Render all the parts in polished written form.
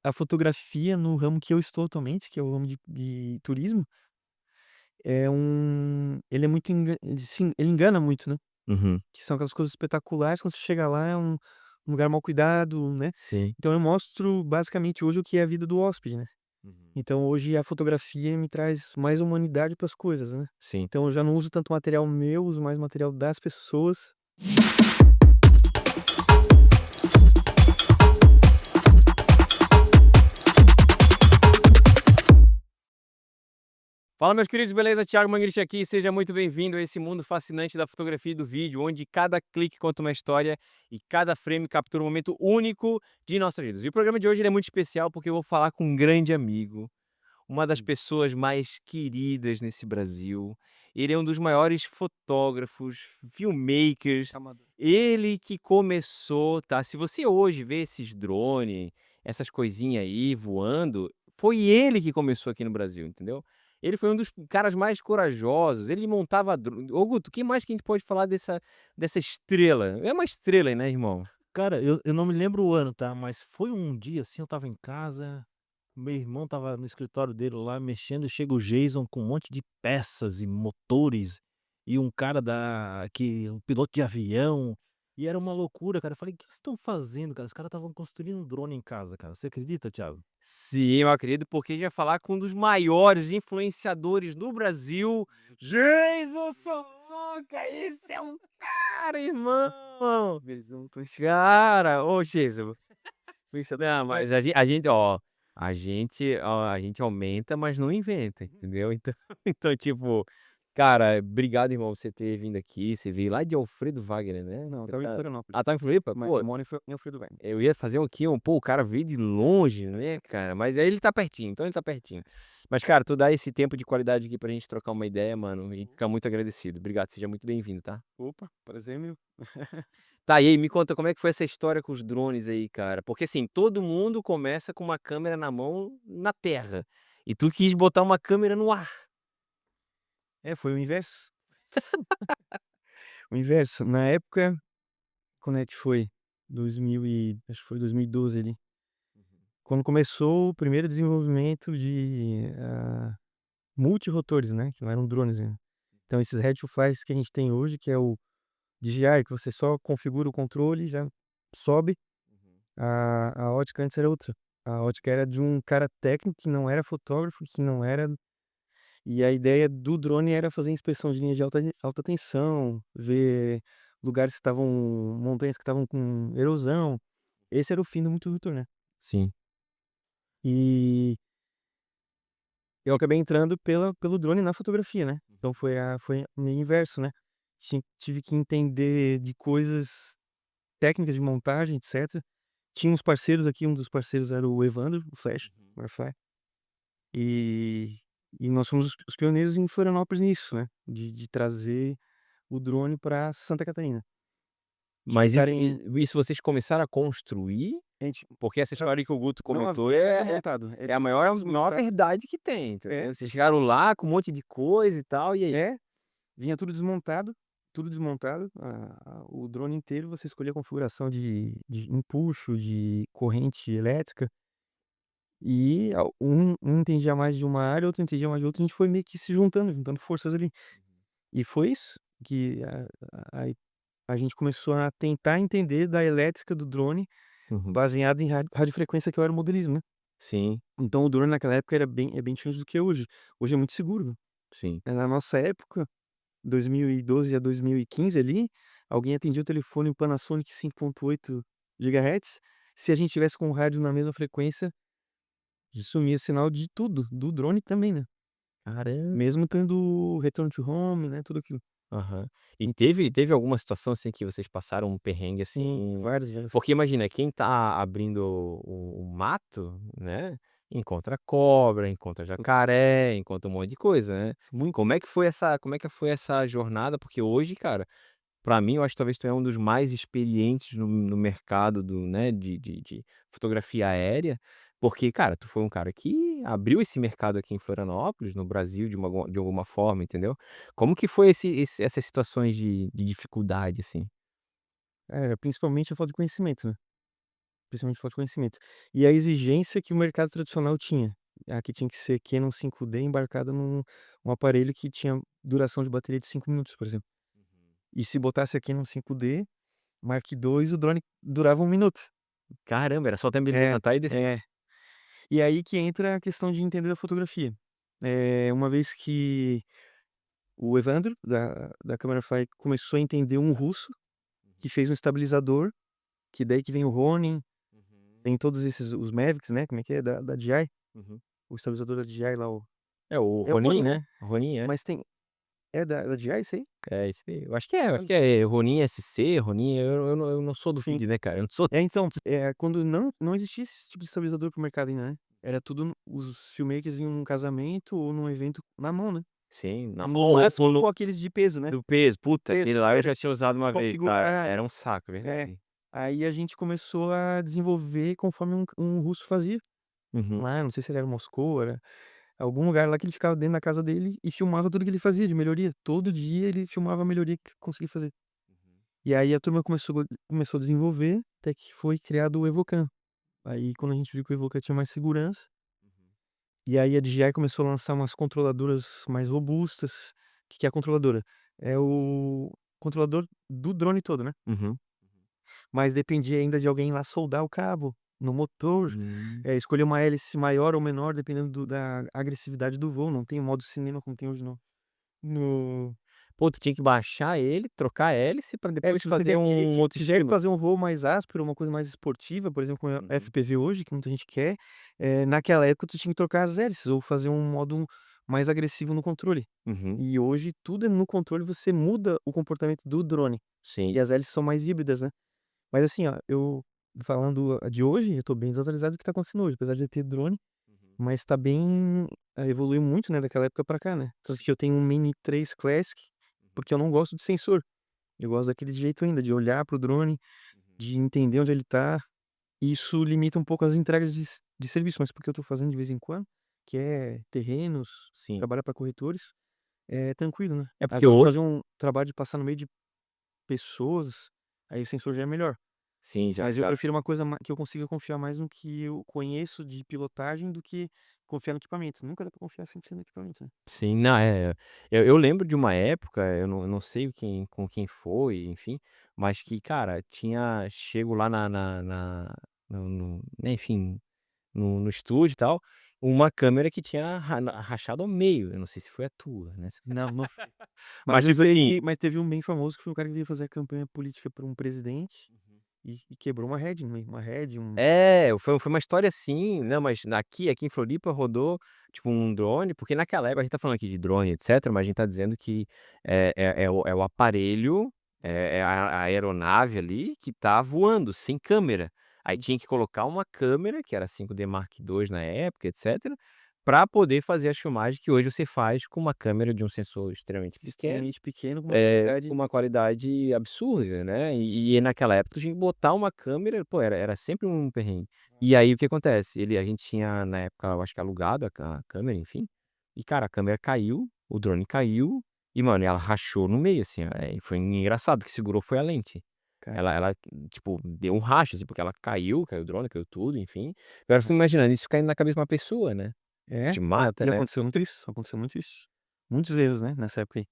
a fotografia no ramo que eu estou atualmente, que é o ramo de turismo, ele é muito ele engana muito, né, Uhum. que são aquelas coisas espetaculares, quando você chega lá é um lugar mal cuidado, né. Sim. Então eu mostro basicamente hoje o que é a vida do hóspede, né. Uhum. Então hoje a fotografia me traz mais humanidade para as coisas, né. Sim. Então eu já não uso tanto material meu, uso mais material das pessoas. Fala, meus queridos, beleza? Thiago Mangrich aqui, seja muito bem-vindo a esse mundo fascinante da fotografia e do vídeo, onde cada clique conta uma história e cada frame captura um momento único de nossas vidas. E o programa de hoje ele é muito especial porque eu vou falar com um grande amigo, uma das Hum. pessoas mais queridas nesse Brasil. Ele é um dos maiores fotógrafos, filmmakers. Amador. Ele que começou, tá? Se você hoje vê esses drones, essas coisinhas aí voando, foi ele que começou aqui no Brasil, entendeu? Ele foi um dos caras mais corajosos. Ele montava drone. Ô, Guto, o que mais que a gente pode falar dessa estrela? É uma estrela, né, irmão? Cara, eu não me lembro o ano, tá, mas foi um dia, assim, eu estava em casa, meu irmão estava no escritório dele lá mexendo, e chega o Jason com um monte de peças e motores, e um cara um piloto de avião, e era uma loucura, cara. Eu falei: "O que vocês estão fazendo, cara?" Os caras estavam construindo um drone em casa, cara. Você acredita, Thiago? Sim, eu acredito, porque a gente vai falar com um dos maiores influenciadores do Brasil, Jason Samuca, esse é um cara, irmão. Esse cara, ô Jason, não, mas Mas a gente aumenta, mas não inventa, entendeu? Então, então tipo, cara, obrigado, irmão, por você ter vindo aqui. Você veio lá de Alfredo Wagner, né? Não, eu Você estava em tá, Florianópolis, tá em Floripa? mas Pô, eu moro em Alfredo Wagner. eu ia fazer aqui pô, o cara veio de longe, né, cara, mas aí ele tá pertinho, então ele tá pertinho. Mas, cara, tu dá esse tempo de qualidade aqui pra gente trocar uma ideia, mano, a gente fica muito agradecido. Obrigado, seja muito bem-vindo, tá? Opa, prazer é meu. Tá, e aí, me conta como é que foi essa história com os drones aí, cara? Porque, assim, todo mundo começa com uma câmera na mão na terra, e tu quis botar uma câmera no ar. É, foi o inverso. O inverso. Na época, quando é que foi? 2000 e acho que foi 2012 ali, quando começou o primeiro desenvolvimento de, multirotores, né, que não eram drones ainda. Então esses Ready to Flies que a gente tem hoje, que é o DJI, que você só configura o controle e já sobe, Uhum. a ótica antes era outra. A ótica era de um cara técnico que não era fotógrafo, que não era. E a ideia do drone era fazer inspeção de linhas de alta tensão, ver lugares que estavam montanhas que estavam com erosão. Esse era o fim do multirrotor, né. Sim. E eu acabei entrando pelo drone na fotografia, né. Então foi meio inverso, né. Tive que entender de coisas técnicas de montagem, etcétera. Tinha uns parceiros aqui, um dos parceiros era o Evandro, o Flash, Uhum. o Airfly. E e nós fomos os pioneiros em Florianópolis nisso, né, de trazer o drone para Santa Catarina. Os Mas e ficarem isso vocês começaram a construir? a gente Porque essa já história que o Guto não comentou havia nada é é montado, é a tudo maior desmontado. verdade que tem, É, entendeu? Vocês chegaram lá com um monte de coisa e tal, e aí? é, vinha tudo desmontado, o drone inteiro, você escolhia a configuração de empuxo, de corrente elétrica, e um entendia mais de uma área, outro entendia mais de outra, a gente foi meio que se juntando, juntando forças ali. E foi isso que a gente começou a tentar entender da elétrica do drone, Uhum. baseado em radiofrequência, que é o aeromodelismo, né. Sim, Então o drone naquela época é bem diferente do que é hoje. Hoje é muito seguro, né. sim. Na nossa época, 2012 a 2015 ali, alguém atendia o telefone em Panasonic 5.8 GHz, se a gente tivesse com o rádio na mesma frequência, sumia sinal de tudo, do drone também, né. Caramba. Mesmo tendo return to home, né, tudo aquilo. Aham. E teve alguma situação, assim, que vocês passaram um perrengue, Sim, assim, vários já. porque imagina, quem tá abrindo o mato, né, encontra cobra, encontra jacaré, encontra um monte de coisa, né. Muito. Como é que foi essa jornada? Porque hoje, cara, pra mim, eu acho que talvez tu é um dos mais experientes no mercado né, de fotografia aérea, porque, cara, tu foi um cara que abriu esse mercado aqui em Florianópolis, no Brasil, de alguma forma, entendeu. Como que foi essas situações de dificuldade, assim? Principalmente a falta de conhecimento, né. principalmente foto de conhecimento. E a exigência que o mercado tradicional tinha, que tinha que ser Canon 5D embarcada num um aparelho que tinha duração de bateria de 5 minutos, por exemplo. E se botasse a Canon 5D Mark II, o drone durava 1 minuto. Caramba, era só o tempo de É, levantar e descer. é. E aí que entra a questão de entender a fotografia. Uma vez que o Evandro, da Camera Fly, começou a entender um russo, que fez um estabilizador, que daí que vem o Ronin, Uhum, tem todos esses os Mavics, né, como é que é? Da DJI, uhum. o estabilizador da DJI lá, É o é o Ronin, Ronin, né, né, o Ronin, é. mas tem é da DJI isso aí? É isso aí, eu acho que Olha, é Ronin SC, Ronin, eu não sou do sim. feed, né, cara, eu não sou Então, quando não existia esse tipo de estabilizador para o mercado ainda, né, era tudo os filmmakers vinham num casamento ou num evento na mão, né. sim, não, No ou máximo no com aqueles de peso, né. do peso, puta, Peso, aquele lá eu era já tinha usado uma vez, cara, configurar, era um saco, é é. verdade. Aí a gente começou a desenvolver conforme um russo fazia, Uhum, lá, não sei se ele era Moscou, era algum lugar lá que ele ficava dentro da casa dele e filmava tudo que ele fazia de melhoria. Todo dia ele filmava a melhoria que conseguia fazer. E aí a turma começou a desenvolver, até que foi criado o Evocan. Aí quando a gente viu que o Evocan tinha mais segurança, e aí a DJI começou a lançar umas controladoras mais robustas. Que é a controladora? É o controlador do drone todo, né. uhum. Mas dependia ainda de alguém lá soldar o cabo no motor, Hum. escolher uma hélice maior ou menor dependendo da agressividade do voo, não tem o modo cinema como tem hoje no Pô, tu tinha que baixar ele, trocar a hélice pra depois se você fazer quer um outro quiser esquema. fazer um voo mais áspero, uma coisa mais esportiva, por exemplo, com a Uhum, FPV hoje, que muita gente quer, naquela época tu tinha que trocar as hélices ou fazer um modo mais agressivo no controle. uhum, E hoje tudo é no controle, você muda o comportamento do drone, sim. e as hélices são mais híbridas, né. Mas assim, ó, eu falando de hoje, eu tô bem desatualizado do que tá acontecendo hoje, apesar de ter drone, Uhum, mas tá bem, evoluiu muito, né, daquela época pra cá, né. Tanto sim. que eu tenho um Mini 3 Classic, Uhum, porque eu não gosto de sensor, eu gosto daquele jeito ainda, de olhar pro drone, uhum. de entender onde ele tá, e isso limita um pouco as entregas de serviço, mas porque eu tô fazendo de vez em quando, que é terrenos, Sim. trabalhar pra corretores, é tranquilo, né. É porque Agora hoje fazer um trabalho de passar no meio de pessoas, aí o sensor já é melhor. sim, já Mas eu já prefiro uma coisa que eu consiga confiar mais no que eu conheço de pilotagem do que confiar no equipamento. Nunca dá pra confiar 100% no equipamento, né. sim, não, eu lembro de uma época, eu não sei com quem foi, enfim, mas que, cara, tinha chego lá na no né, enfim, no estúdio e tal, uma câmera que tinha rachado ao meio, eu não sei se foi a tua, né, Não, não foi. Mas mas eu tipo sei assim. que teve um bem famoso que foi um cara que veio fazer a campanha política pra um presidente e quebrou uma rede no meio, uma rede, Foi uma história assim, né, mas aqui em Floripa rodou, tipo, um drone, porque naquela época a gente tá falando aqui de drone, etcétera, mas a gente tá dizendo que é o aparelho, é a aeronave ali que tá voando, sem câmera. Aí tinha que colocar uma câmera, que era 5D Mark II na época, etcétera, pra poder fazer as filmagens que hoje você faz com uma câmera de um sensor extremamente pequeno, extremamente pequeno com uma qualidade. com uma qualidade absurda, né, e naquela época tu tinha que botar uma câmera, pô, era sempre um perrengue. E aí o que acontece, a gente tinha na época, eu acho que alugado a câmera, enfim, e cara, a câmera caiu, o drone caiu e mano, ela rachou no meio assim, e foi engraçado, o que segurou foi a lente. Cara, Ela, tipo, deu um racho assim, porque ela caiu o drone, caiu tudo, enfim. Agora eu fico imaginando isso caindo na cabeça de uma pessoa, né, é, te mata, e né. aconteceu muito isso, aconteceu muito isso. Muitos erros, né, nessa época aí.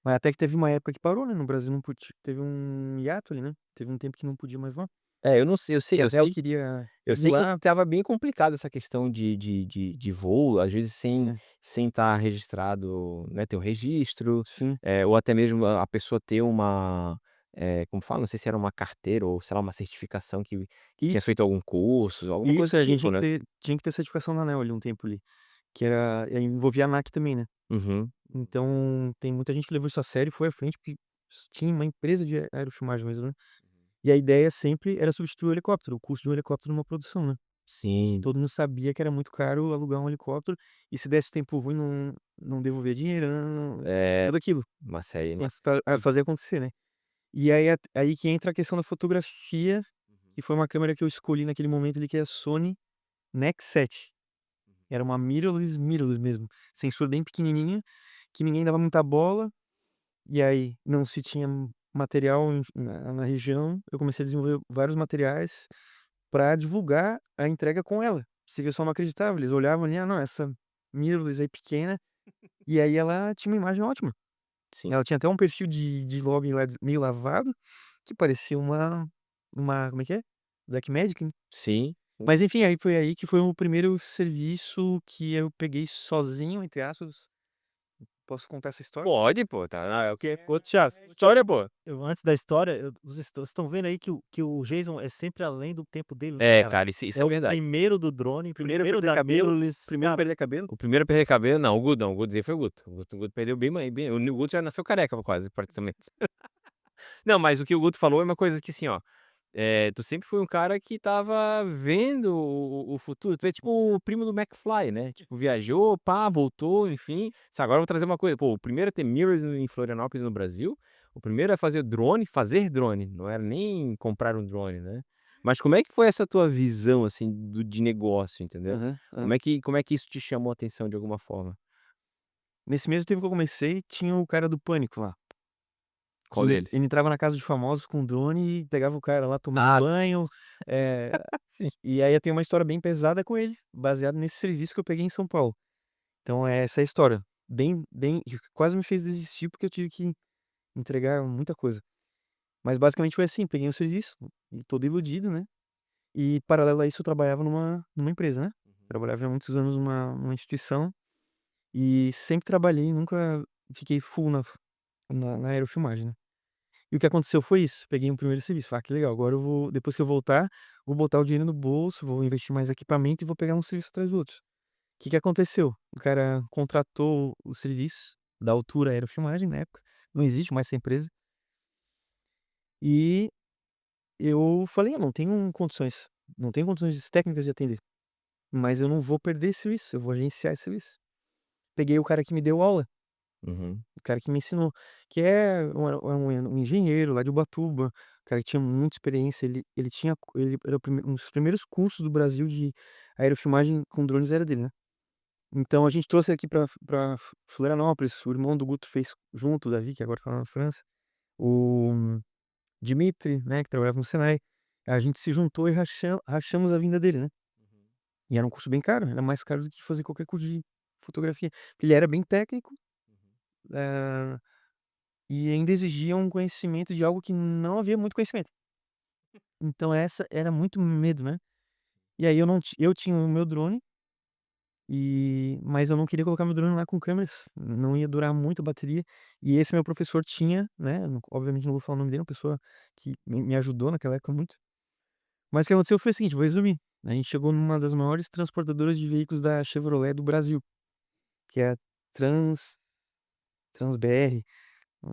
Mas até que teve uma época que parou, né, no Brasil não podia, teve um hiato ali, né, teve um tempo que não podia mais voar. É, eu não sei, eu sei Que eu até eu sei queria Eu sei que regular, estava bem complicado essa questão de voo, às vezes sem né. sem estar registrado, né, ter o registro, Sim. ou até mesmo a pessoa ter uma, como fala? Não sei se era uma carteira ou, sei lá, uma certificação que tinha feito algum curso, alguma coisa Isso, do a gente tipo, né. tinha que ter certificação da ANEL ali um tempo ali, que era envolvia a ANAC também, né. Uhum. Então, tem muita gente que levou isso a sério e foi à frente, porque tinha uma empresa de aerofilmagem mesmo, né. E a ideia sempre era substituir o helicóptero, o custo de um helicóptero numa produção, né. Sim. Todo mundo sabia que era muito caro alugar um helicóptero, e se desse tempo ruim não devolvia dinheiro, É, tudo aquilo, uma série mas pra fazer acontecer, né. E aí que entra a questão da fotografia, que foi uma câmera que eu escolhi naquele momento ali, que é a Sony Nex 7. Era uma mirrorless mesmo, sensor bem pequenininha, que ninguém dava muita bola, e aí não se tinha material na região, eu comecei a desenvolver vários materiais pra divulgar a entrega com ela. Você vê, só não acreditava, eles olhavam ali: "Ah, não, essa mirrorless aí pequena", e aí ela tinha uma imagem ótima. Sim. Ela tinha até um perfil de login lá meio lavado, que parecia uma como é que é? Blackmagic, né. Sim. Mas enfim, aí foi aí que foi o primeiro serviço que eu peguei "sozinho", entre aspas. Posso contar essa história? Pode, pô, tá, é o quê? Conte já história, pô. Eu antes da história, vocês estão vendo aí que o Jason é sempre além do tempo dele, né, É, cara. cara, isso É é o verdade. primeiro do drone, Primeiro a primeiro perder da cabelo, mirrorless, primeiro a cara. perder cabelo. O primeiro a perder cabelo não, o Guto não, o Guto aí foi o Guto. O Guto perdeu bem o Guto já nasceu careca quase, praticamente. Não, mas o que o Guto falou é uma coisa que assim, ó, tu sempre foi um cara que estava vendo o futuro, tu é tipo o primo do McFly, né, tipo, viajou, pá, voltou, enfim. Agora eu vou trazer uma coisa, pô, o primeiro a ter mirrors em Florianópolis, no Brasil, o primeiro a fazer drone, não era nem comprar um drone, né. Mas como é que foi essa tua visão, assim, de negócio, entendeu? Aham, aham. Como é que isso te chamou a atenção de alguma forma? Nesse mesmo tempo que eu comecei, tinha o cara do Pânico lá, Qual que deles? ele entrava na casa de famosos com drone e pegava o cara lá tomando Ah, banho, eh, sim. e aí eu tenho uma história bem pesada com ele, baseado nesse serviço que eu peguei em São Paulo. Então é essa a história, bem que quase me fez desistir, porque eu tive que entregar muita coisa. Mas basicamente foi assim, peguei um serviço, e todo iludido, né, e paralelo a isso eu trabalhava numa empresa, né. Trabalhava há muitos anos numa instituição, e sempre trabalhei, nunca fiquei full na aerofilmagem, né. E o que aconteceu foi isso, peguei um primeiro serviço, falei: "Ah, que legal, agora eu vou, depois que eu voltar, vou botar o dinheiro no bolso, vou investir mais equipamento e vou pegar um serviço atrás do outro". O que que aconteceu? O cara contratou o serviço da Altura Aerofilmagem na época, não existe mais essa empresa, e eu falei: "Eu não tenho condições técnicas de atender, mas eu não vou perder esse serviço, eu vou agenciar esse serviço". Peguei o cara que me deu aula, Uhum. o cara que me ensinou, que um engenheiro lá de Ubatuba, o cara que tinha muita experiência, ele tinha ele era um dos primeiros cursos do Brasil de aerofilmagem com drones era dele, né. Então a gente trouxe aqui pra Florianópolis, o irmão do Guto fez junto, o Davi, que agora tá lá na França, o Dimitri, né, que trabalhava no Senai, a gente se juntou e rachamos a vinda dele, né. Uhum. E era um curso bem caro, era mais caro do que fazer qualquer curso de fotografia, porque ele era bem técnico, eh, e ainda exigia um conhecimento de algo que não havia muito conhecimento. Então essa era muito medo, né. E aí eu tinha o meu drone, mas eu não queria colocar meu drone lá com câmeras, não ia durar muito a bateria, e esse meu professor tinha, né, obviamente não vou falar o nome dele, é uma pessoa que me ajudou naquela época muito. Mas o que aconteceu foi o seguinte, vou resumir, a gente chegou numa das maiores transportadoras de veículos da Chevrolet do Brasil, que é a Transbr,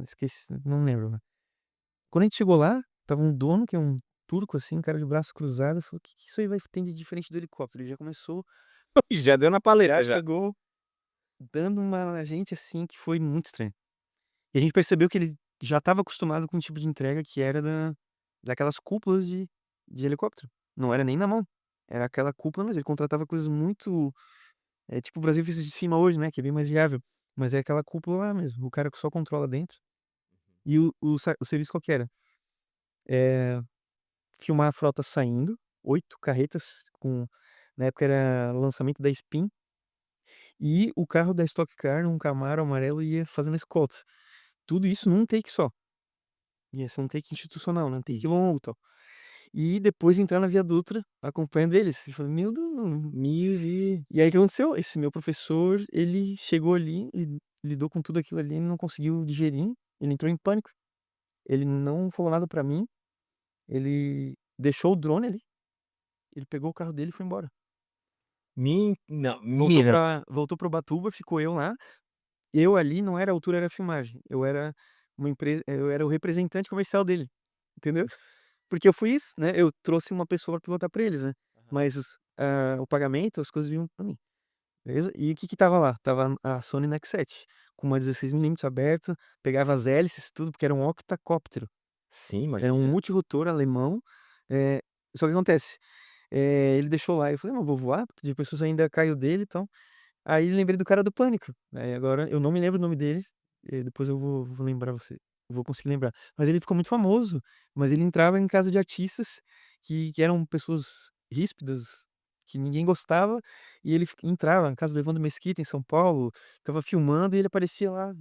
esqueci, não lembro agora. Quando a gente chegou lá, estava um dono, que é um turco, assim, cara de braço cruzado, falou: "Que isso aí vai tem de diferente do helicóptero?". Ele já começou, Já deu na já paleta já. chegou dando uma na gente, assim, que foi muito estranho. E a gente percebeu que ele já estava acostumado com um tipo de entrega que era daquelas cúpulas de helicóptero. Não era nem na mão, era aquela cúpula, mas ele contratava coisas muito, tipo o Brasil visto de cima hoje, né, que é bem mais viável, mas é aquela cúpula lá mesmo, o cara que só controla dentro. E o serviço qual que era? Eh, Filmar a frota saindo, 8 carretas com, na época era lançamento da Spin, e o carro da Stock Car, um Camaro amarelo, ia fazendo escolta. Tudo isso num take só. Ia ser um take institucional, né, um take longo e tal. E depois entrar na Via Dutra acompanhando eles. E falei: "Meu Deus, e aí o que aconteceu? Esse meu professor, ele chegou ali e lidou com tudo aquilo ali, ele não conseguiu digerir, ele entrou em pânico. Ele não falou nada pra mim, ele deixou o drone ali, ele pegou o carro dele e foi embora. Não, Voltou mentira. voltou pra Ubatuba, ficou eu lá. Eu ali não era a Altura, era a filmagem, eu era o representante comercial dele, entendeu? Porque eu fui isso, né, eu trouxe uma pessoa pra pilotar pra eles, né, mas o pagamento, as coisas vinham pra mim, beleza? E o que que estava lá? Tava a Sony Nex7, com uma 16mm aberta, pegava as hélices tudo, porque era um octacóptero, Sim, é um imagina. multirotor alemão, eh, só que acontece, ele deixou lá, eu falei: "Não, vou voar", porque depois eu ainda caiu dele e tal. Aí lembrei do cara do Pânico, aí agora eu não me lembro o nome dele, depois eu vou lembrar você. vou conseguir lembrar. Mas ele ficou muito famoso, mas ele entrava em casa de artistas que eram pessoas ríspidas, que ninguém gostava, e ele entrava na casa do Evandro Mesquita em São Paulo, ficava filmando e ele aparecia lá,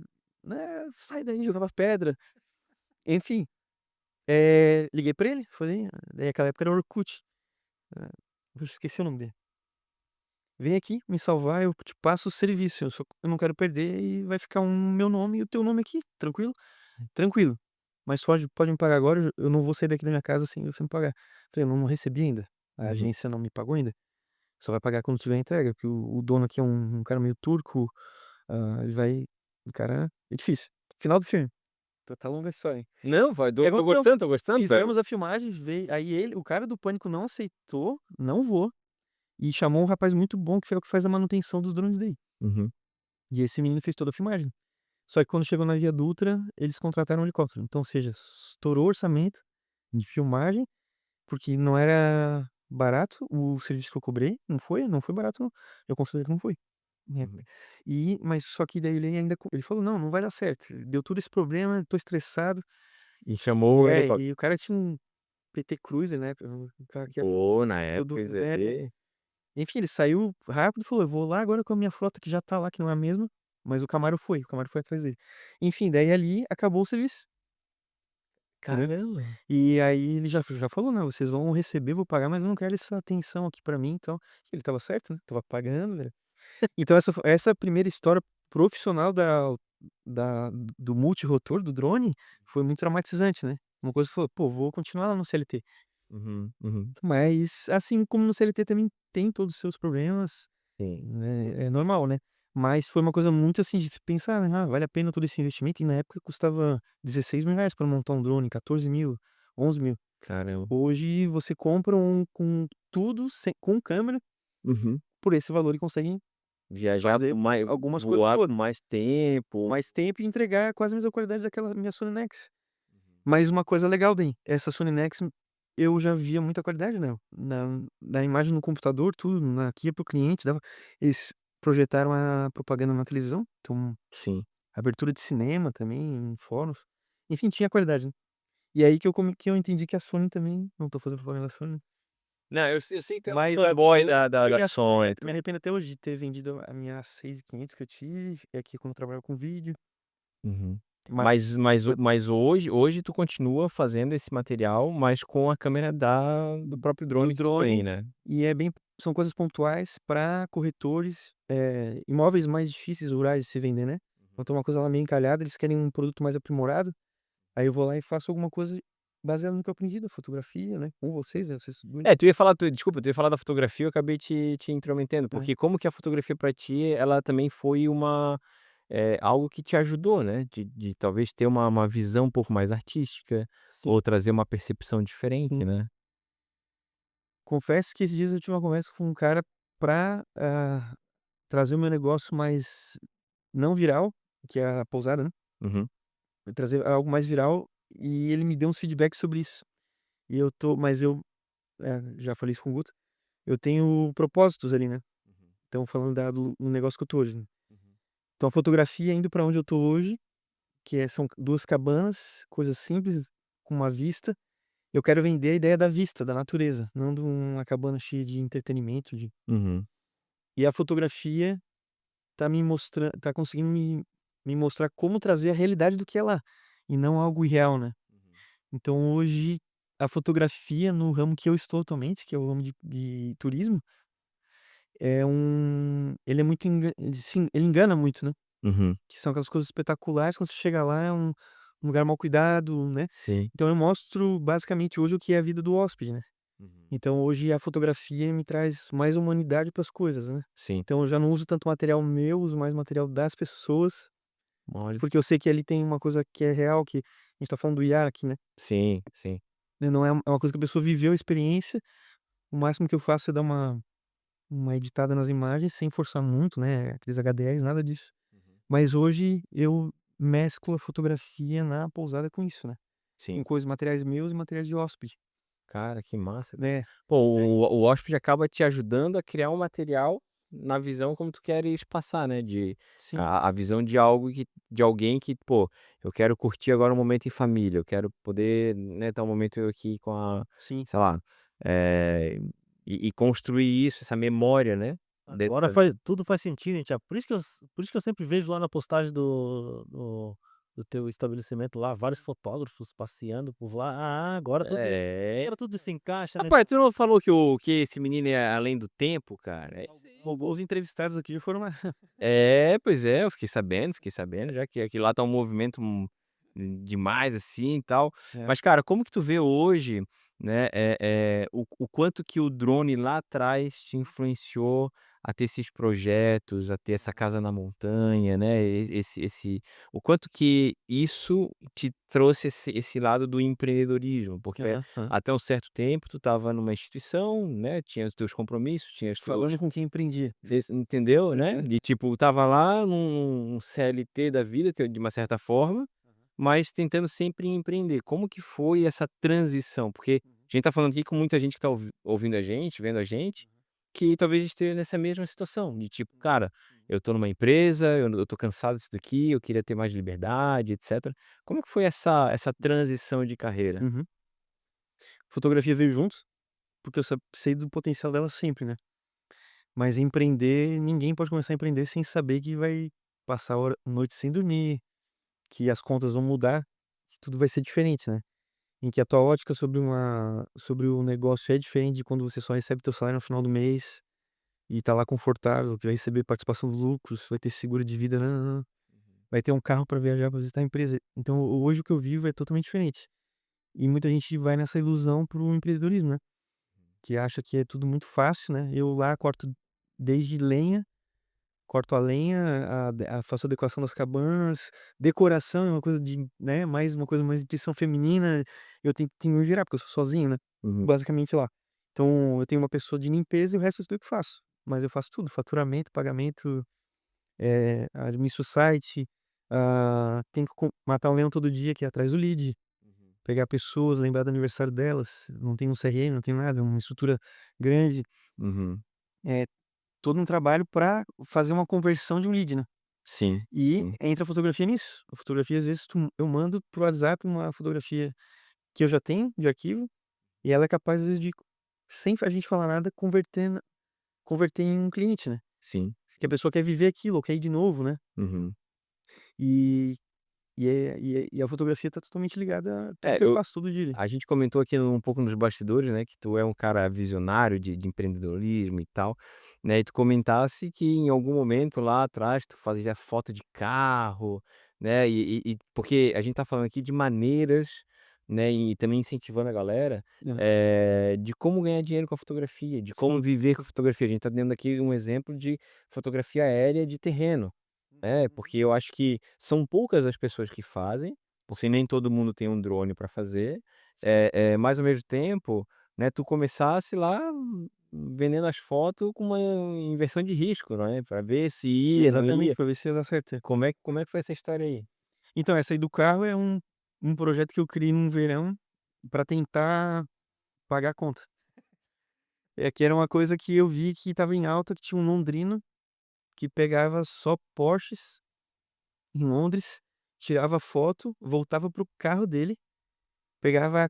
né, "Sai daí", jogava pedra. Enfim, liguei pra ele, falei daí naquela época era Orkut, eu esqueci o nome dele. "Vem aqui me salvar, eu te passo o serviço, eu não quero perder e vai ficar meu nome e o teu nome aqui, tranquilo?". "Tranquilo, mas pode me pagar agora, eu não vou sair daqui da minha casa sem você me pagar". Falei: "Eu não recebi ainda, a Uhum. agência não me pagou ainda, só vai pagar quando tiver a entrega, porque o dono aqui é um cara meio turco, ele vai o cara é difícil". Final do filme, tá longa a história, hein. Não, vai, O que aconteceu? tô gostando, velho. Fizemos a filmagem, veio aí o cara do Pânico não aceitou, "Não vou", e chamou um rapaz muito bom que é o que faz a manutenção dos drones daí. Uhum. E esse menino fez toda a filmagem. Só que quando chegou na Via Dutra, eles contrataram um helicóptero. Então, ou seja, estourou o orçamento de filmagem, porque não era barato o serviço que eu cobrei, não foi barato não, eu considero que não foi, né. Uhum. Mas só que daí ele ainda ele falou: "Não, não vai dar certo, deu todo esse problema, tô estressado". E chamou o helicóptero. E o cara tinha um PT Cruiser, né, um carro que era Pô, na todo época isso aí. enfim, ele saiu rápido e falou: "Eu vou lá agora com a minha frota que já tá lá, que não é a mesma", mas o Camaro foi atrás dele. Enfim, daí ali acabou o serviço, entendeu. Caramba. E aí ele já falou: "Não, vocês vão receber, vou pagar, mas eu não quero essa atenção aqui pra mim", então ele estava certo, né, estava pagando, né. Então essa primeira história profissional do multirotor, do drone, foi muito traumatizante, né. Uma coisa que falou: "Pô, vou continuar lá no CLT". Uhum, uhum. Mas, assim como no CLT também tem todos os seus problemas, Sim. né, é normal, né. Mas foi uma coisa muito, assim, de pensar, né: "Ah, vale a pena todo esse investimento?". E na época custava R$16.000 para montar um drone, 14.000, 11.000. Caramba. Hoje você compra um com tudo, com câmera, Uhum. por esse valor e consegue Viajar fazer por mais algumas coisas voar por boas. mais tempo. Mais tempo e entregar quase a mesma qualidade daquela minha Sony Nex. Mas uma coisa legal bem, essa Sony Nex eu já via muita qualidade nela, na imagem no computador, tudo, aqui ia para o cliente, eles projetaram a propaganda na televisão, então Sim. abertura de cinema também, em fóruns, enfim, tinha qualidade, né. E aí que eu entendi que a Sony também não tô fazendo propaganda da Sony, né. Não, eu sei que tu é um Mas fanboy da me Sony. me arrependo até hoje de ter vendido a minha 6500 que eu tive, é que quando eu trabalhava com vídeo, Uhum. mas Mas foi mas hoje tu continua fazendo esse material, mas com a câmera do próprio do drone que tu tem, drone, né? e são coisas pontuais para corretores, imóveis mais difíceis rurais de se vender, né. Então tem uma coisa lá meio encalhada, eles querem um produto mais aprimorado, aí eu vou lá e faço alguma coisa baseado no que eu aprendi da fotografia, né, com vocês, né, vocês É, desculpa, tu ia falar da fotografia, eu acabei te intrometendo, é, porque como que a fotografia pra ti, ela também foi algo que te ajudou, né, de talvez ter uma visão um pouco mais artística, sim, ou trazer uma percepção diferente, sim. né? Confesso que esses dias eu tive uma conversa com um cara pra, trazer o meu negócio mais não viral, que é a pousada, né, Uhum, trazer algo mais viral, e ele me deu uns feedbacks sobre isso. E eu tô mas eu, já falei isso com o Guto, eu tenho propósitos ali, né. uhum, Então falando do negócio que eu tô hoje, né. uhum, Então a fotografia indo pra onde eu tô hoje, são 2 cabanas, coisas simples, com uma vista. Eu quero vender a ideia da vista, da natureza, não de uma cabana cheia de entretenimento, uhum, e a fotografia tá conseguindo me mostrar como trazer a realidade do que é lá, e não algo irreal, né. uhum. Então hoje, a fotografia no ramo que eu estou atualmente, que é o ramo de turismo, ele é muito ele engana muito, né. Uhum. Que são aquelas coisas espetaculares, quando você chega lá é um lugar mal cuidado, né. Sim. Então eu mostro basicamente hoje o que é a vida do hóspede, né. Uhum. Então hoje a fotografia me traz mais humanidade para as coisas, né. Sim. Então eu já não uso tanto material meu, uso mais material das pessoas, Olha. porque eu sei que ali tem uma coisa que é real, que a gente tá falando do IAR aqui, né. Sim, sim. Né, não é uma coisa que a pessoa viveu a experiência, o máximo que eu faço é dar uma editada nas imagens sem forçar muito, né, aqueles HDRs, nada disso. Uhum. Mas hoje eu mesclo a fotografia na pousada com isso, né, Sim. com coisas materiais meus e materiais de hóspede, Cara, que massa. né. Pô, o hóspede acaba te ajudando a criar um material na visão como tu queres passar, né, de Sim, a visão de algo que de alguém que, pô, eu quero curtir agora um momento em família, eu quero poder, né, estar um momento aqui com a sim. sei lá, eh, e construir isso, essa memória, né, dentro Agora da faz tudo faz sentido, hein, Thiago. Por isso que eu sempre vejo lá na postagem do teu estabelecimento lá, vários fotógrafos passeando por lá. é. Agora tudo se encaixa, né. Rapaz, tu não falou que esse menino é além do tempo, cara? É isso aí, pô. Alguns entrevistados aqui já foram lá. É, pois é, eu fiquei sabendo já que lá tá um movimento, demais, assim, e tal. É. Mas, cara, como que tu vê hoje, né, o quanto que o drone lá atrás te influenciou a ter esses projetos, a ter essa casa na montanha, né, o quanto que isso te trouxe esse lado do empreendedorismo? Porque Aham, aham. até um certo tempo tu estava numa instituição, né, tinha os teus compromissos, tinha os teus Falando com quem empreendia. você entendeu, né, Aham. de tipo, tava lá num CLT da vida, de uma certa forma, mas tentando sempre empreender. Como que foi essa transição? Porque a gente tá falando aqui com muita gente que tá ouvindo a gente, vendo a gente, que talvez esteja nessa mesma situação, de tipo: "Cara, eu tô numa empresa, eu tô cansado disso daqui, eu queria ter mais liberdade, etcétera". Como que foi essa transição de carreira? Uhum. Fotografia veio junto, porque eu sei do potencial dela sempre, né. Mas empreender, ninguém pode começar a empreender sem saber que vai passar noite sem dormir, que as contas vão mudar, que tudo vai ser diferente, né. Em que a tua ótica sobre o negócio é diferente de quando você só recebe teu salário no final do mês e tá lá confortável, que vai receber participação do lucro, vai ter seguro de vida, nã-nã-nã, vai ter um carro para viajar pra visitar a empresa. Então hoje o que eu vivo é totalmente diferente. E muita gente vai nessa ilusão para o empreendedorismo, né, que acha que é tudo muito fácil, né. Eu lá corto desde lenha, corto a lenha, faço a decoração das cabanas, decoração é uma coisa de, né, mais uma coisa mais intuição feminina, eu tenho que me virar, porque eu sou sozinho, né, Uhum, basicamente lá. Então eu tenho uma pessoa de limpeza e o resto eu que faço, mas eu faço tudo, faturamento, pagamento, administro o site, tenho que matar um leão todo dia, que é atrás do lead, uhum, pegar pessoas, lembrar do aniversário delas, não tem um CRM, não tem nada, é uma estrutura grande, uhum. é todo um trabalho para fazer uma conversão de um lead, né. Sim, E sim. entra a fotografia nisso. A fotografia, às vezes, eu mando pro WhatsApp uma fotografia que eu já tenho de arquivo, e ela é capaz, às vezes, de, sem a gente falar nada, converter em um cliente, né. Sim. Que a pessoa quer viver aquilo, ou quer ir de novo, né. Uhum. E a fotografia tá totalmente ligada a tudo É, que eu faço todo dia ali. a gente comentou aqui um pouco nos bastidores, né, que tu é um cara visionário de empreendedorismo e tal, né, e tu comentasse que em algum momento lá atrás tu fazia foto de carro, né, porque a gente tá falando aqui de maneiras, né, e também incentivando a galera, É. de como ganhar dinheiro com a fotografia, de como Sim. viver com a fotografia. A gente tá dando aqui um exemplo de fotografia aérea de terreno. É, porque eu acho que são poucas as pessoas que fazem, porque nem todo mundo tem um drone para fazer, Sim. mas ao mesmo tempo, né, tu começasse lá vendendo as fotos com uma inversão de risco, né, para ver se ia, não Exatamente, ia. pra ver se ia dar certo. É. Como é que foi essa história aí? Então, essa aí do carro é um projeto que eu criei num verão pra tentar pagar a conta. É que era uma coisa que eu vi que estava em alta, que tinha um londrino que pegava só Porsches em Londres, tirava foto, voltava pro carro dele, pegava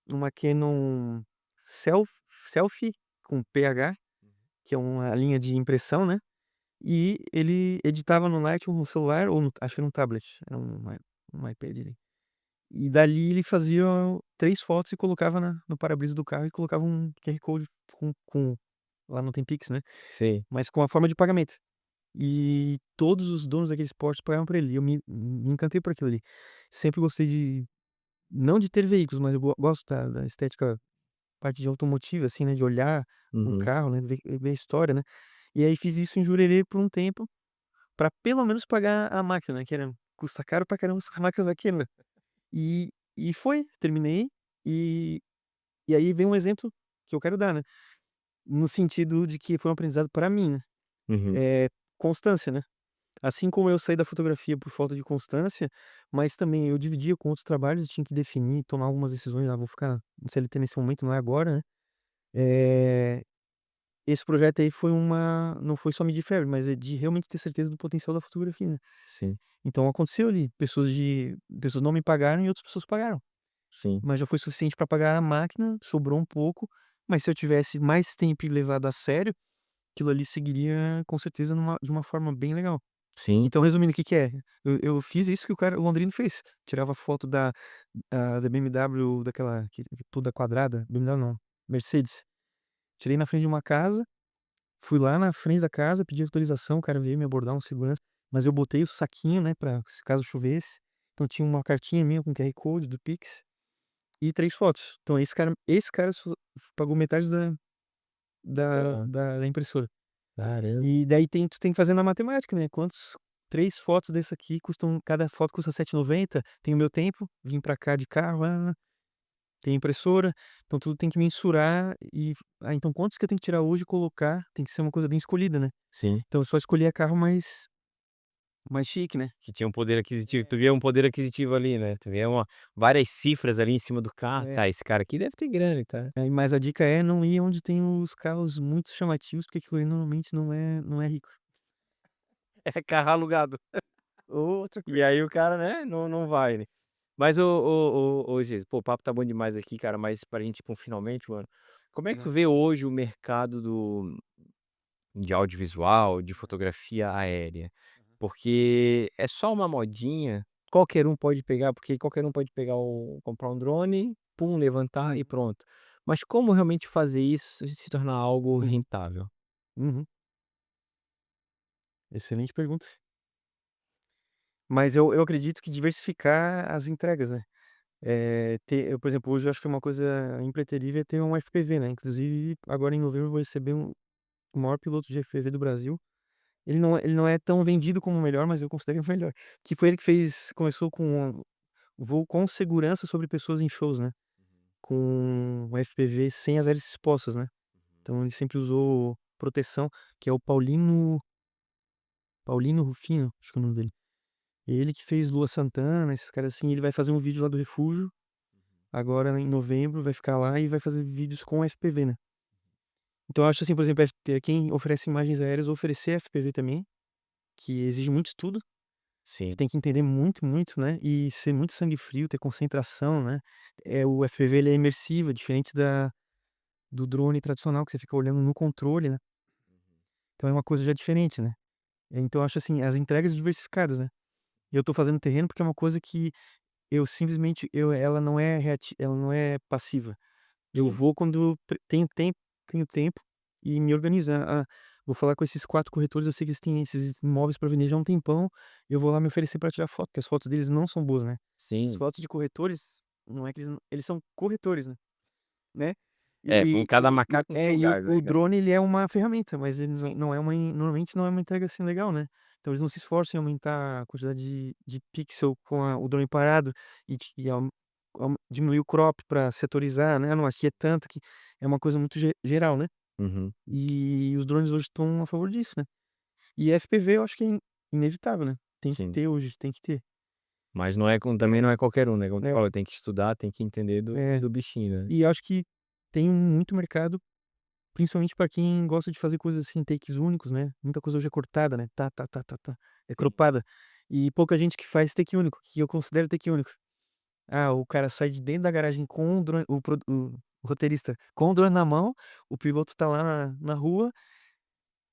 uma Canon self Selfie com PH, que é uma linha de impressão, né, e ele editava no Lightroom no celular ou acho que era um tablet, era um iPad ali. E dali ele fazia 3 fotos e colocava no para-brisa do carro e colocava um QR Code com lá não tem Pix, né, Sim. mas com a forma de pagamento. E todos os donos daqueles postos pagavam pra ele, e eu me encantei por aquilo ali. Sempre gostei de não de ter veículos, mas eu gosto da estética, parte de automotiva, assim, né, de olhar um Uhum. carro, né, ver a história, né. E aí fiz isso em Jurerê por um tempo, pra pelo menos pagar a máquina, né, que custa caro pra caramba essas máquinas aqui, né. E foi, terminei, e aí vem um exemplo que eu quero dar, né, no sentido de que foi um aprendizado pra mim, né, Uhum. constância, né. Assim como eu saí da fotografia por falta de constância, mas também eu dividia com outros trabalhos e tinha que definir, tomar algumas decisões, vou ficar no CLT nesse momento, não é agora, né. Eh, esse projeto aí foi não foi só medir febre, mas é de realmente ter certeza do potencial da fotografia, né. Sim, Então aconteceu ali, pessoas não me pagaram e outras pessoas pagaram, sim, mas já foi suficiente para pagar a máquina, sobrou um pouco, mas se eu tivesse mais tempo e levado a sério, aquilo ali seguiria com certeza de uma forma bem legal. sim. Então resumindo, o que que é? Eu fiz isso que o Londrino fez, tirava foto da BMW daquela que toda quadrada, BMW não, Mercedes. Tirei na frente de uma casa, fui lá na frente da casa, pedi autorização, o cara veio me abordar, um segurança, mas eu botei o saquinho, né, pra se caso chovesse, então tinha uma cartinha minha com QR Code do Pix e 3 fotos. Então esse cara só pagou metade Aham. da impressora. Caramba. E daí tu tem que fazer na matemática, né, quantos 3 fotos desse aqui custam cada foto custa 7,90, tem o meu tempo, vim pra cá de carro, tem impressora, então tudo tem que mensurar então quantos que eu tenho que tirar hoje e colocar, tem que ser uma coisa bem escolhida, né. Sim. Então eu só escolhia carro mais chique, né. Que tinha um poder aquisitivo, tu via um poder aquisitivo ali, né, tu via várias cifras ali em cima do carro, É. "Ah, esse cara aqui deve ter grana e tal". Mas a dica é não ir onde tem os carros muito chamativos, porque aquilo ali normalmente não é rico. É carro alugado. Outra E coisa. aí o cara, né, não vai, né. Mas ô Geis, pô, o papo tá bom demais aqui, cara, mas pra gente ir pra um finalmente, mano, como é que tu Aham. vê hoje o mercado de audiovisual, de fotografia aérea? Porque é só uma modinha, qualquer um pode pegar, porque qualquer um pode pegar comprar um drone, pum, levantar e Uhum, pronto. Mas como realmente fazer isso se tornar algo uhum, rentável? uhum. Excelente pergunta. Mas eu acredito que diversificar as entregas, né. Por exemplo, hoje eu acho que uma coisa impreterível é ter um FPV, né, inclusive agora em novembro eu vou receber o maior piloto de FPV do Brasil. Ele não é tão vendido como o melhor, mas eu considero o melhor. Que foi ele que começou com voo com segurança sobre pessoas em shows, né, com o FPV sem as hélices expostas, né. Então ele sempre usou proteção, que é o Paulino Rufino, acho que é o nome dele. Ele que fez Lua Santana, esses caras assim, ele vai fazer um vídeo lá do refúgio, agora em novembro, vai ficar lá e vai fazer vídeos com FPV, né. Então eu acho assim, por exemplo, quem oferece imagens aéreas, oferecer FPV também, que exige muito estudo, Sim. tem que entender muito, muito, né, e ser muito sangue frio, ter concentração, né. O FPV ele é imersivo, diferente do drone tradicional que você fica olhando no controle, né, então é uma coisa já diferente, né. Então eu acho assim, as entregas diversificadas, né. E eu tô fazendo terreno porque é uma coisa que eu simplesmente ela não é passiva. Eu Sim. vou quando tenho tempo e me organizo. Vou falar com esses 4 corretores, eu sei que eles têm esses imóveis para vender já há um tempão, eu vou lá me oferecer para tirar foto, porque as fotos deles não são boas, né. As Sim. fotos de corretores, não é que eles são corretores, né. É, um cada macaco no seu E o galho, né, cara? drone ele é uma ferramenta, mas eles não é normalmente não é uma entrega, assim, legal, né. Então eles não se esforçam em aumentar a quantidade de pixel com o drone parado e diminuir o crop pra setorizar, né, "Não, aqui é tanto, aqui", é uma coisa muito geral, né. Uhum. E os drones hoje estão a favor disso, né. E FPV eu acho que é inevitável, né, tem que Sim. ter hoje, tem que ter. Mas não é também não é qualquer um, né, como tu É, falou, tem que estudar, tem que entender é. do bichinho, né. E acho que tem muito mercado. Principalmente pra quem gosta de fazer coisas assim, takes únicos, né, muita coisa hoje é cortada, né, tá, tá, tá, tá, tá, é Sim. cropada. E pouca gente que faz take único, que eu considero take único. O cara sai de dentro da garagem com o drone, o roteirista com o drone na mão, o piloto tá lá na rua,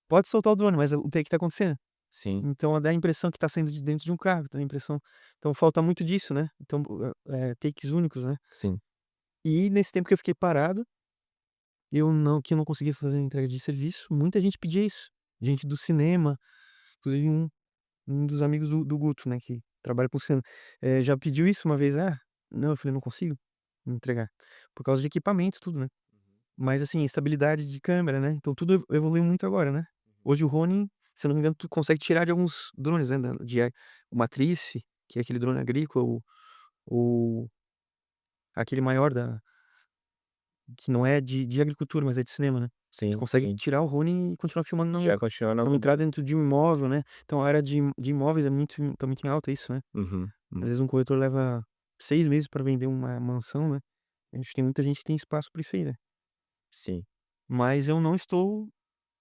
pode soltar o drone, mas o take tá acontecendo. Sim, Então dá a impressão que tá saindo de dentro de um carro, dá a impressão, então falta muito disso, né, então, takes únicos, né. sim. E nesse tempo que eu fiquei parado, que eu não conseguia fazer entrega de serviço, muita gente pedia isso, gente do cinema, inclusive um dos amigos do Guto, né, que trabalha com cinema, já pediu isso uma vez: não", eu falei: "Não consigo entregar", por causa de equipamento, tudo, né. Mas assim, estabilidade de câmera, né, então tudo evoluiu muito agora, né. Hoje o Ronin, se eu não me engano, tu consegue tirar de alguns drones, né, o Matrice, que é aquele drone agrícola, o aquele maior que não é de agricultura, mas é de cinema, né. Tu Sim, consegue sim. tirar o Ronin e continuar filmando, Já continua na não mão. entrar dentro de um imóvel, né. Então a área de imóveis tá muito em alta isso, né. Uhum, Às vezes um corretor leva 6 meses para vender uma mansão, né. A gente tem muita gente que tem espaço para isso aí, né. sim. Mas eu não estou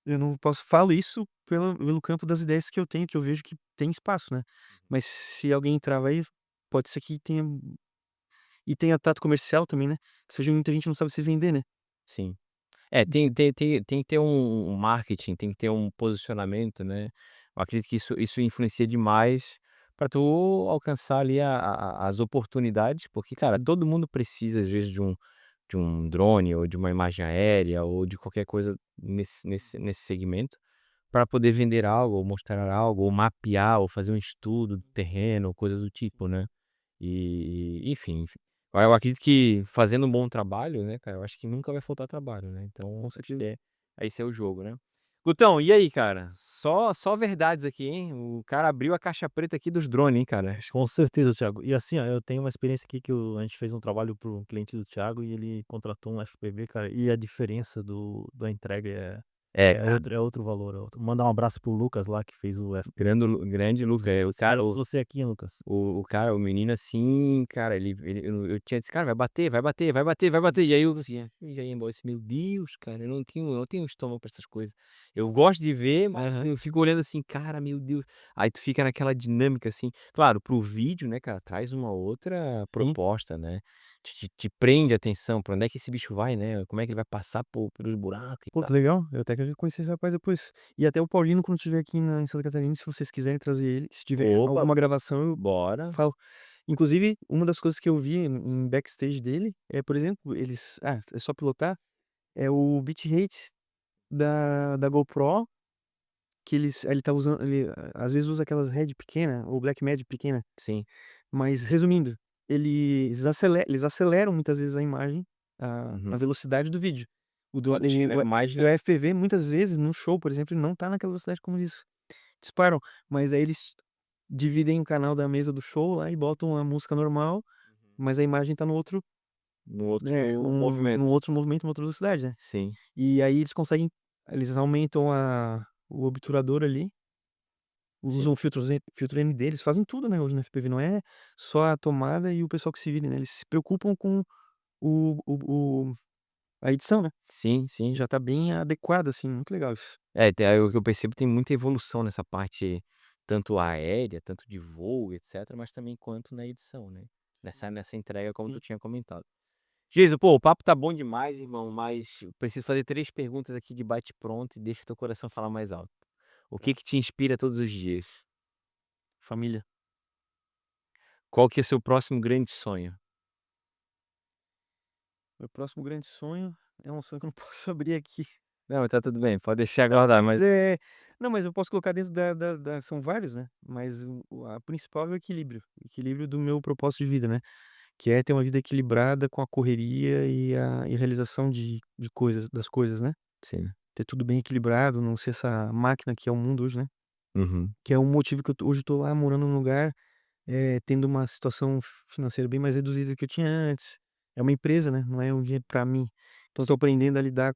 Eu não posso falo isso pelo campo das ideias que eu tenho, que eu vejo que tem espaço, né. Mas se alguém trava aí, pode ser que tenha tato comercial também, né. Seja muita gente não sabe se vender, né. Sim. É, tem que ter um marketing, tem que ter um posicionamento, né. Eu acredito que isso influencia demais para tu alcançar ali as oportunidades, porque, cara, Sim, todo mundo precisa às vezes de um drone ou de uma imagem aérea ou de qualquer coisa nesse segmento, para poder vender algo ou mostrar algo ou mapear ou fazer um estudo do terreno, coisas do tipo, né. Enfim. Eu acredito que fazendo um bom trabalho, né, cara, eu acho que nunca vai faltar trabalho, né, então com acho certeza. que esse é o jogo, né. Gutão, e aí, cara? Só verdades aqui, hein, o cara abriu a caixa preta aqui dos drones, hein, cara. Com certeza, Thiago. E assim, ó, eu tenho uma experiência aqui que a gente fez um trabalho para um cliente do Thiago e ele contratou um FPV, cara, e a diferença da entrega É, cara, é outro valor. Mandar um abraço pro Lucas lá que fez o FPV. grande Lucas, o cara Esperamos você aqui, hein, Lucas. o cara, o menino assim, cara, ele eu tinha disse: "Cara, vai bater, vai bater, vai bater, vai bater", e aí eu assim, já ia embora, assim, meu Deus, cara, eu não tenho estômago pra essas coisas. Eu gosto de ver, mas Aham. eu fico olhando assim: "Cara, meu Deus". Aí tu fica naquela dinâmica, assim, claro, para o vídeo, né, cara, traz uma outra Sim. proposta, né, te prende a atenção, pra onde é que esse bicho vai, né, como é que ele vai passar pelos buracos e Pô, tal. que legal, eu até quero conhecer esse rapaz depois. E até o Paulino quando estiver aqui em Santa Catarina, se vocês quiserem trazer ele, se tiver Opa, alguma gravação eu bora. falo. Inclusive, uma das coisas que eu vi em backstage dele é, por exemplo, é só pilotar, é o bitrate da GoPro, que ele tá usando às vezes usa aquelas Red pequena ou Blackmagic pequena, Sim. mas resumindo, eles aceleram muitas vezes a imagem, a Uhum. velocidade do vídeo. O do Pra deixar ele mais o FPV muitas vezes no show, por exemplo, ele não tá naquela velocidade como eles disparam, mas aí eles dividem o canal da mesa do show lá e botam a música normal, mas a imagem tá no outro, no outro né, movimento. num outro movimento, numa outra velocidade, né. Sim. E aí eles aumentam o obturador ali, Sim. usam filtro ND, eles fazem tudo, né, hoje no FPV, não é só a tomada e o pessoal que se vire, né, eles se preocupam com o a edição, né, Sim, sim. já tá bem adequada, assim, muito legal isso. É, tem aí o que eu percebo tem muita evolução nessa parte, tanto aérea, tanto de voo, etcétera, mas também quanto na edição, né, nessa entrega como tu Sim, tinha comentado. Geiso, pô, o papo tá bom demais, irmão, mas eu preciso fazer 3 perguntas aqui de bate pronto e deixa o teu coração falar mais alto. O que tá. que te inspira todos os dias? Família. Qual que é o seu próximo grande sonho? Meu próximo grande sonho é um sonho que eu não posso abrir aqui. Não, tá tudo bem, pode deixar Não, guardado, mas mas não, mas eu posso colocar dentro da são vários, né, mas a principal é o equilíbrio do meu propósito de vida, né, que é ter uma vida equilibrada com a correria e a realização de coisas das coisas, né. sim. Ter tudo bem equilibrado, não ser essa máquina que é o mundo hoje, né, Uhum. que é um motivo que hoje eu tô lá morando num lugar, tendo uma situação financeira bem mais reduzida do que eu tinha antes. É uma empresa, né, não é um dinheiro pra mim. Então eu tô aprendendo a lidar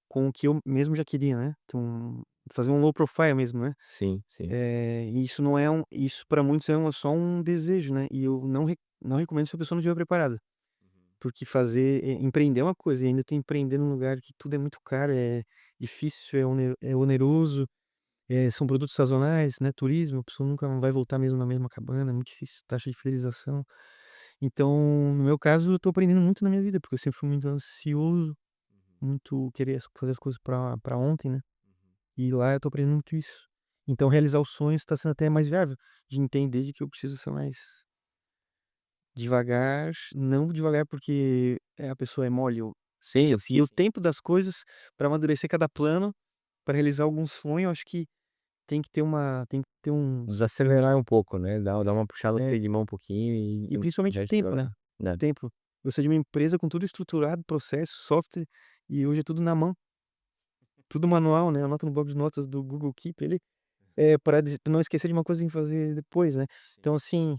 com o que eu mesmo já queria, né, então fazer um low profile mesmo, né. Sim, sim. E isso não é isso para muitos só um desejo, né, e eu não recomendo se a pessoa não estiver preparada, porque empreender é uma coisa e ainda tem empreender num lugar que tudo é muito caro, é difícil, é oneroso, são produtos sazonais, né, turismo, a pessoa nunca vai voltar mesmo na mesma cabana, é muito difícil, taxa de fidelização. Então, no meu caso, eu tô aprendendo muito na minha vida, porque eu sempre fui muito ansioso, muito querer fazer as coisas pra ontem, né. E lá eu tô aprendendo muito isso. Então realizar os sonhos tá sendo até mais viável, de entender de que eu preciso ser mais devagar, não devagar porque, a pessoa é mole, ou Sim, ter sim, o sim. tempo das coisas para amadurecer cada plano, para realizar algum sonho, eu acho que tem que ter Desacelerar um pouco, né, dar uma puxada no é, freio de mão um pouquinho e e principalmente o resto tempo, né, devagar. Né. tempo. Eu sou de uma empresa com tudo estruturado, processo, software, e hoje é tudo na mão, tudo manual, né, anota no bloco de notas do Google Keep ali. Pra não esquecer de uma coisa em fazer depois, né. Sim. Então assim,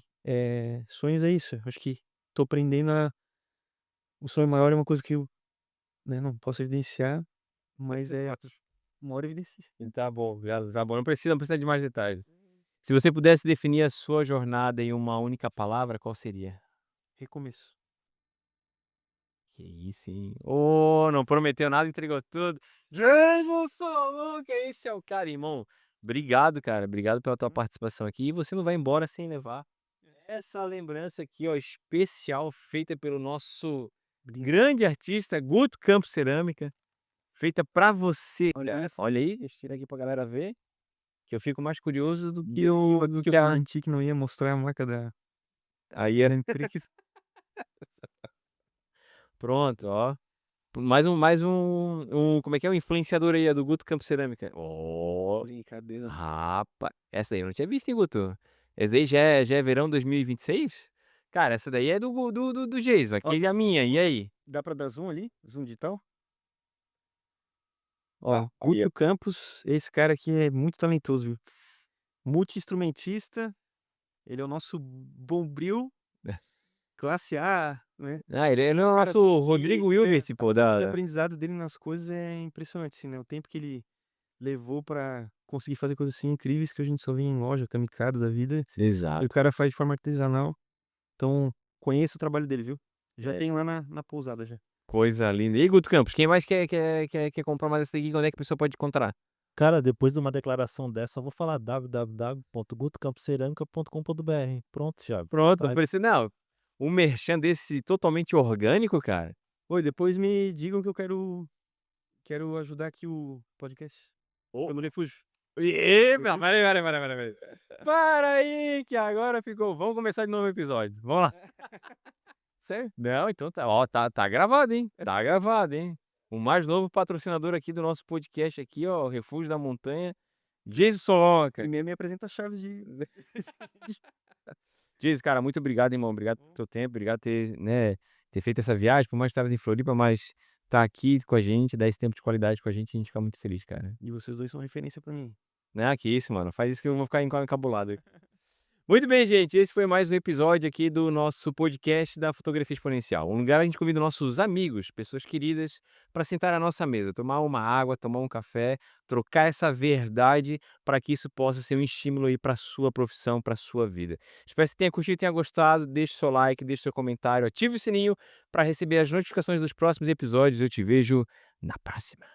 sonhos é isso, acho que tô aprendendo o sonho maior é uma coisa que eu, né, não posso evidenciar, mas uma hora evidencia. Tá bom, já tá bom, não precisa de mais detalhes. Se você pudesse definir a sua jornada em uma única palavra, qual seria? Recomeço. Que isso, hein? Ô, não prometeu nada, entregou tudo. Jason Soluca, esse é o cara, irmão. Obrigado, cara. Obrigado pela tua participação aqui. E você não vai embora sem levar essa lembrança aqui, ó, especial, feita pelo nosso grande artista Guto Campos Cerâmica, feita pra você. Olha essa. Olha aí, deixa eu tirar aqui pra galera ver, que eu fico mais curioso do que o Do do que eu que a garanti que não ia mostrar a marca da aí é Lentrix. pronto, ó. Mais um como é que é? Um influenciador aí, é do Guto Campos Cerâmica. Ó, Brincadeira. rapaz, essa daí eu não tinha visto, hein, Guto? Essa daí já é verão 2026? Cara, essa daí é do Geison, Ó, aquele é a minha, e aí? dá pra dar zoom ali? Zoom digital? Ah, Ó, aí, ó. Guto Campos, esse cara aqui é muito talentoso, viu? Multi-instrumentista, ele é o nosso Bombril, classe A, né? Ah, ele é o Cara, nosso Rodrigo Hilbert, pô, o da aprendizado dele nas coisas é impressionante, assim, né? O tempo que ele levou pra conseguir fazer coisas assim incríveis que a gente só vê em loja, kamikado da vida, e o exato. cara faz de forma artesanal. Então, conheço o trabalho dele, viu? Já É, tenho lá na pousada já. coisa linda. E aí, Guto Campos, quem mais quer comprar mais essa daqui, onde é que a pessoa pode encontrar? Cara, depois de uma declaração dessa, eu vou falar www.gutocampoceramica.com.br. Pronto, já. Pronto, Tá. oferecer não, um merchan desse totalmente orgânico, cara. Oi, depois me digam que eu quero ajudar aqui o podcast Ô, pelo refúgio. não, pera aí. Para aí, que agora ficou. Vamos começar de novo o episódio. Vamos lá. Sério? Não, então tá, ó, tá gravado, hein? Tá gravado, hein? O mais novo patrocinador aqui do nosso podcast aqui, ó, Refúgio da Montanha, Jason E Solonca. me apresenta a chave de. Jason, cara, muito obrigado, irmão. Obrigado pelo teu tempo, obrigado por ter, né, ter feito essa viagem, por mais que estavas em Floripa, mas tá aqui com a gente, dar esse tempo de qualidade com a gente fica muito feliz, cara. E vocês dois são referência pra mim. Né, que isso, mano. Faz isso que eu vou ficar encabulado. Muito bem, gente. Esse foi mais um episódio aqui do nosso podcast da Fotografia Exponencial. Um lugar onde a gente convida nossos amigos, pessoas queridas, para sentar à nossa mesa, tomar uma água, tomar um café, trocar essa verdade para que isso possa ser um estímulo aí para sua profissão, para sua vida. Espero que você tenha curtido, tenha gostado. Deixe seu like, deixe seu comentário, ative o sininho para receber as notificações dos próximos episódios. Eu te vejo na próxima.